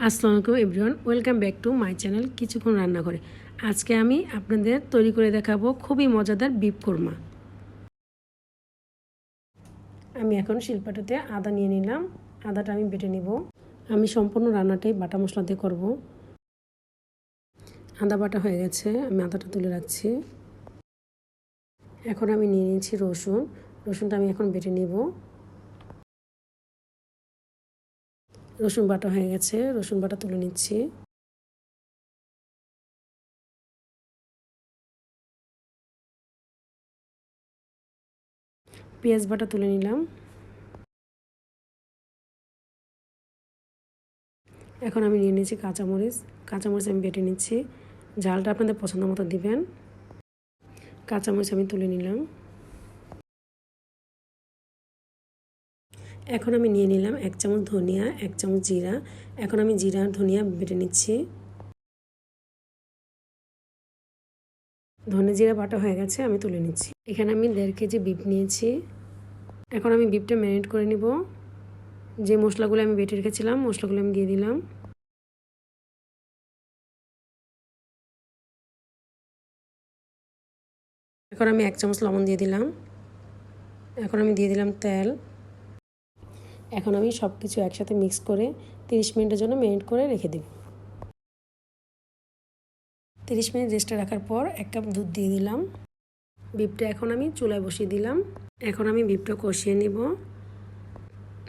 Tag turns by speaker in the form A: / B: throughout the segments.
A: আসসালামু আলাইকুম everyone, welcome back to my channel কিছুক্ষণ রান্না করে। আজকে আমি আপনাদের তৈরি করে দেখাবো খুবই মজাদার বিফ কোরমা। আমি এখন শিলপাটাতে আদা নিয়ে নিলাম, আদাটা আমি বেটে নিব। আমি সম্পূর্ণ রান্নাটাই বাটা মশলা দিয়ে করব। আদা বাটা হয়ে গেছে, আমি আদাটা তুলে রাখছি। এখন আমি নিয়ে নিয়েছি রসুন, রসুনটা আমি এখন বেটে নিব। রসুন বাটা হয়ে গেছে, রসুন বাটা তুলে নিচ্ছি। পেঁয়াজ বাটা তুলে নিলাম। এখন আমি নিয়ে নিয়েছি কাঁচামরিচ, কাঁচামরিচ আমি বেটে নিচ্ছি। ঝালটা আপনাদের পছন্দ মতো দিবেন। কাঁচামরিচ আমি তুলে নিলাম। এখন আমি নিয়ে নিলাম 1 চামচ ধনিয়া, 1 চামচ জিরা। এখন আমি জিরা আর ধনিয়া বেটে নিচ্ছি। ধনে জিরা বাটা হয়ে গেছে, আমি তুলে নিচ্ছি। এখানে আমি 1.5 কেজি বিফ নিয়েছি। এখন আমি বিফটা ম্যারিনেট করে নিব। যে মশলাগুলো আমি বেটে রেখেছিলাম মশলাগুলো আমি দিয়ে দিলাম। এখন আমি 1 চামচ লবণ দিয়ে দিলাম। এখন আমি দিয়ে দিলাম তেল। এখন আমি সব কিছু একসাথে মিক্স করে 30 মিনিটের জন্য ম্যারিনেট করে রেখে দেব। 30 মিনিট রেস্টে রাখার পর 1 কাপ দুধ দিয়ে দিলাম। বিফটা এখন আমি চুলায় বসিয়ে দিলাম। এখন আমি বিফটা কষিয়ে নিব।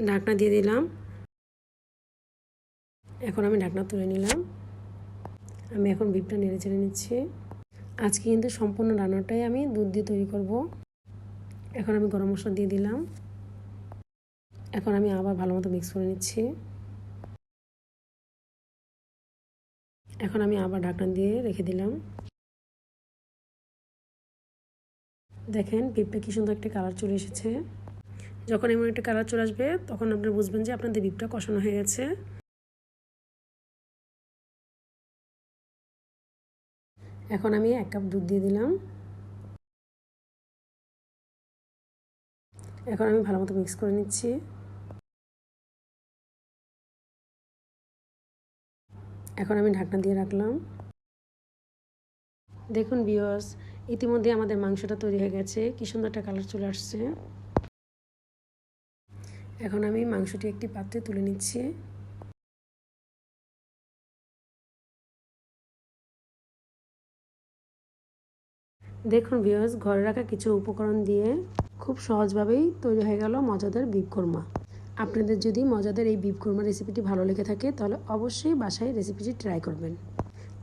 A: ঢাকনা দিয়ে দিলাম। এখন আমি ঢাকনা তুলে নিলাম। আমি এখন বিফটা নেড়ে চেড়ে নিচ্ছি। আজকে কিন্তু সম্পূর্ণ রান্নাটাই আমি দুধ দিয়ে তৈরি করব। এখন আমি গরম মশলা দিয়ে দিলাম। এখন আমি আবার ভালো মতো মিক্স করে নিচ্ছি। এখন আমি আবার ঢাকনা দিয়ে রেখে দিলাম। দেখেন বিফটা কি সুন্দর একটা কালার চলে এসেছে। যখন এমন একটা কালার চলে আসবে তখন আপনারা বুঝবেন যে আপনাদের বিফটা কষানো হয়ে গেছে। এখন আমি 1 কাপ দুধ দিয়ে দিলাম। এখন আমি ভালো মতো মিক্স করে নিচ্ছি। এখন আমি ঢাকনা দিয়ে রাখলাম। দেখুন ভিউয়ার্স, ইতিমধ্যে আমাদের মাংসটা তৈরি হয়ে গেছে, কি সুন্দর একটা কালার চলে আসছে। এখন আমি মাংসটি একটি পাত্রে তুলে নিচ্ছি। দেখুন ভিউয়ার্স, ঘরে রাখা কিছু উপকরণ দিয়ে খুব সহজভাবেই তৈরি হয়ে গেল মজাদার বিফ কোরমা। আপনাদের যদি মজাদার এই বিফ কোরমা রেসিপিটি ভালো লেগে থাকে তাহলে অবশ্যই বাসায় রেসিপিটি ট্রাই করবেন।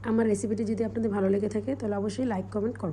A: আমার রেসিপিটি যদি আপনাদের ভালো লেগে থাকে তাহলে অবশ্যই লাইক কমেন্ট করবেন।